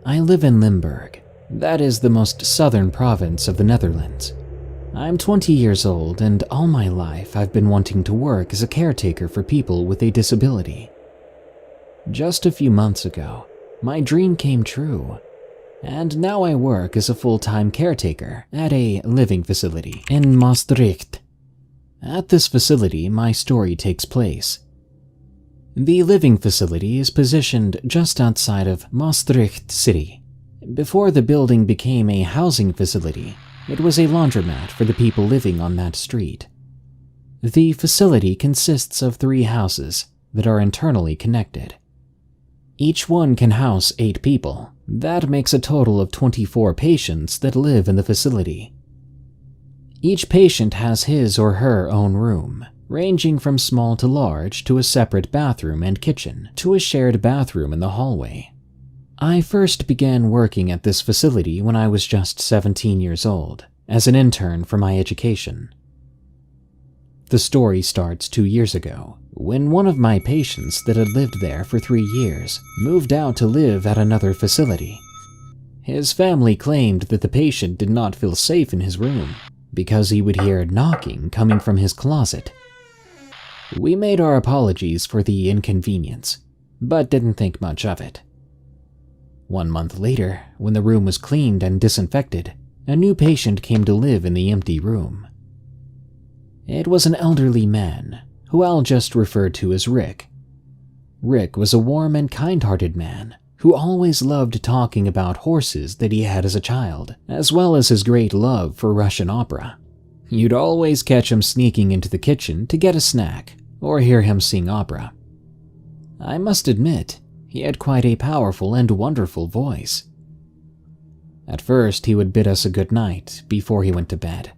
I live in Limburg. That is the most southern province of the Netherlands. I'm 20 years old, and all my life I've been wanting to work as a caretaker for people with a disability. Just a few months ago, my dream came true, and now I work as a full-time caretaker at a living facility in Maastricht. At this facility, my story takes place. The living facility is positioned just outside of Maastricht City. Before the building became a housing facility, it was a laundromat for the people living on that street. The facility consists of 3 houses that are internally connected. Each one can house 8 people. That makes a total of 24 patients that live in the facility. Each patient has his or her own room, ranging from small to large, to a separate bathroom and kitchen, to a shared bathroom in the hallway. I first began working at this facility when I was just 17 years old, as an intern for my education. The story starts 2 years ago, when one of my patients that had lived there for 3 years moved out to live at another facility. His family claimed that the patient did not feel safe in his room because he would hear knocking coming from his closet. We made our apologies for the inconvenience, but didn't think much of it. 1 month later, when the room was cleaned and disinfected, a new patient came to live in the empty room. It was an elderly man, who I'll just refer to as Rick. Rick was a warm and kind-hearted man who always loved talking about horses that he had as a child, as well as his great love for Russian opera. You'd always catch him sneaking into the kitchen to get a snack or hear him sing opera. I must admit, he had quite a powerful and wonderful voice. At first, he would bid us a good night before he went to bed.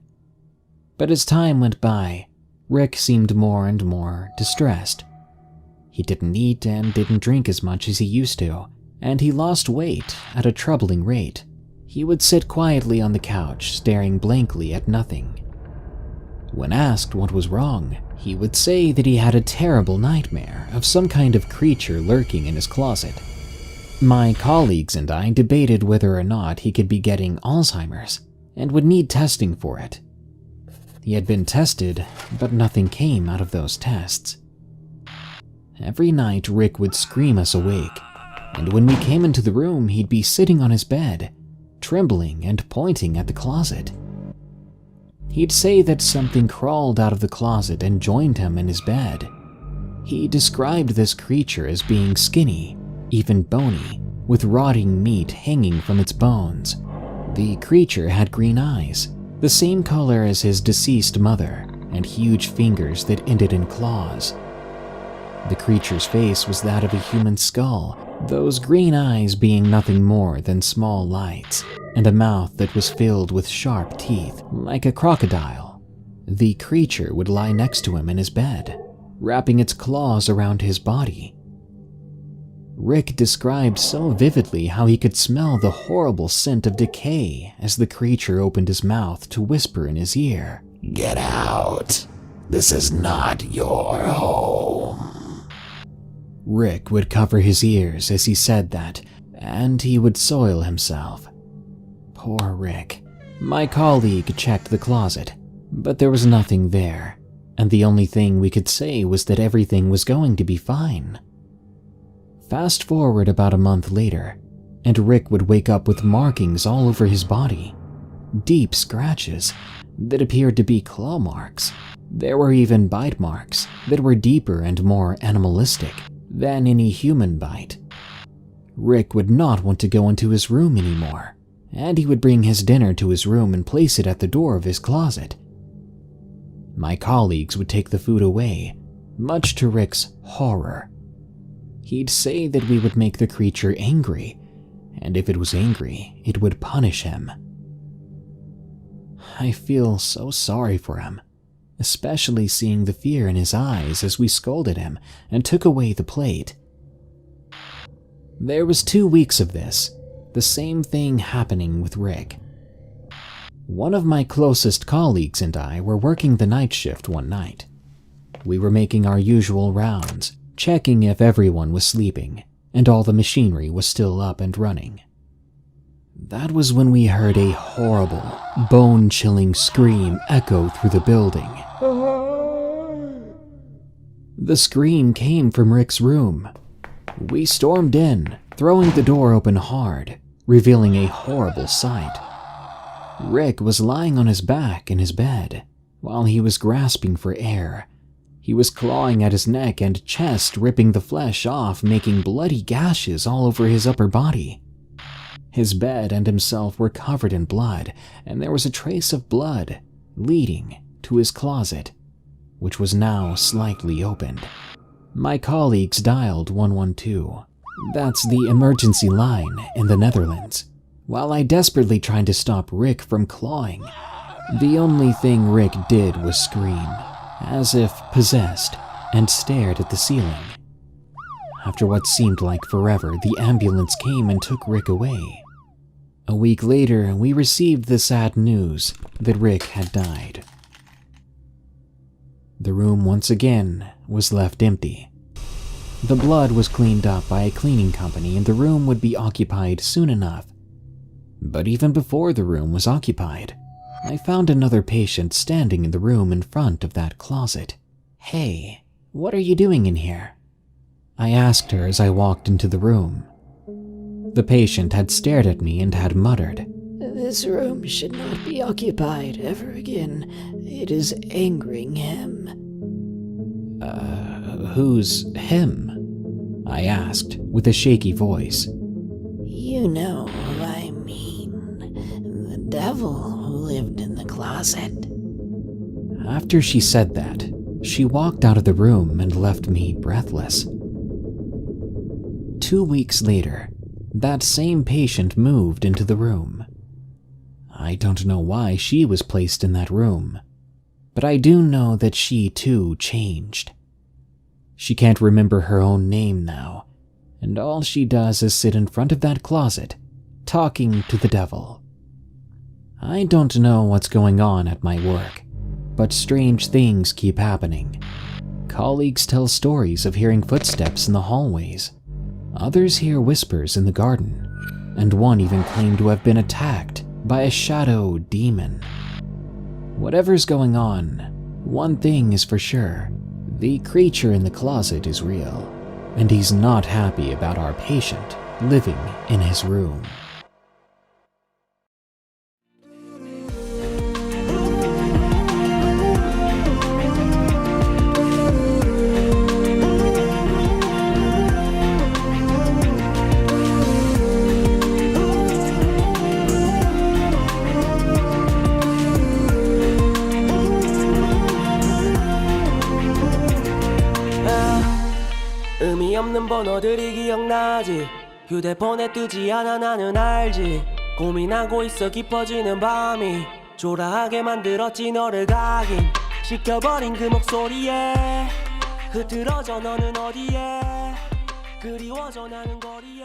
But as time went by, Rick seemed more and more distressed. He didn't eat and didn't drink as much as he used to, and he lost weight at a troubling rate. He would sit quietly on the couch, staring blankly at nothing. When asked what was wrong, he would say that he had a terrible nightmare of some kind of creature lurking in his closet. My colleagues and I debated whether or not he could be getting Alzheimer's and would need testing for it. He had been tested, but nothing came out of those tests. Every night, Rick would scream us awake, and when we came into the room, he'd be sitting on his bed, trembling and pointing at the closet. He'd say that something crawled out of the closet and joined him in his bed. He described this creature as being skinny, even bony, with rotting meat hanging from its bones. The creature had green eyes, the same color as his deceased mother, and huge fingers that ended in claws. The creature's face was that of a human skull, those green eyes being nothing more than small lights, and a mouth that was filled with sharp teeth, like a crocodile. The creature would lie next to him in his bed, wrapping its claws around his body. Rick described so vividly how he could smell the horrible scent of decay as the creature opened his mouth to whisper in his ear, "Get out! This is not your home." Rick would cover his ears as he said that, and he would soil himself. Poor Rick. My colleague checked the closet, but there was nothing there, and the only thing we could say was that everything was going to be fine. Fast forward about a month later, and Rick would wake up with markings all over his body, deep scratches that appeared to be claw marks. There were even bite marks that were deeper and more animalistic than any human bite. Rick would not want to go into his room anymore, and he would bring his dinner to his room and place it at the door of his closet. My colleagues would take the food away, much to Rick's horror. He'd say that we would make the creature angry, and if it was angry, it would punish him. I feel so sorry for him, especially seeing the fear in his eyes as we scolded him and took away the plate. There was 2 weeks of this, the same thing happening with Rick. One of my closest colleagues and I were working the night shift one night. We were making our usual rounds, checking if everyone was sleeping and all the machinery was still up and running. That was when we heard a horrible, bone-chilling scream echo through the building. The scream came from Rick's room. We stormed in, throwing the door open hard, revealing a horrible sight. Rick was lying on his back in his bed, while he was grasping for air. He was clawing at his neck and chest, ripping the flesh off, making bloody gashes all over his upper body. His bed and himself were covered in blood, and there was a trace of blood leading to his closet, which was now slightly opened. My colleagues dialed 112. That's the emergency line in the Netherlands. While I desperately tried to stop Rick from clawing, the only thing Rick did was scream, as if possessed, and stared at the ceiling. After what seemed like forever, the ambulance came and took Rick away. A week later, we received the sad news that Rick had died. The room once again was left empty. The blood was cleaned up by a cleaning company and the room would be occupied soon enough. But even before the room was occupied, I found another patient standing in the room in front of that closet. "Hey, what are you doing in here?" I asked her as I walked into the room. The patient had stared at me and had muttered, "This room should not be occupied ever again. It is angering him." Who's him?" I asked with a shaky voice. You know who I mean. The devil who lived in the closet. After she said that, she walked out of the room and left me breathless. 2 weeks later, that same patient moved into the room. I don't know why she was placed in that room, but I do know that she too changed. She can't remember her own name now, and all she does is sit in front of that closet, talking to the devil. I don't know what's going on at my work, but strange things keep happening. Colleagues tell stories of hearing footsteps in the hallways. Others hear whispers in the garden, and one even claimed to have been attacked by a shadow demon. Whatever's going on, one thing is for sure. The creature in the closet is real, and he's not happy about our patient living in his room. 의미 없는 번호들이 기억나지. 휴대폰에 뜨지 않아 나는 알지. 고민하고 있어 깊어지는 밤이 초라하게 만들었지 너를 각인 시켜버린 그 목소리에 흐트러져 너는 어디에 그리워져 나는 거리에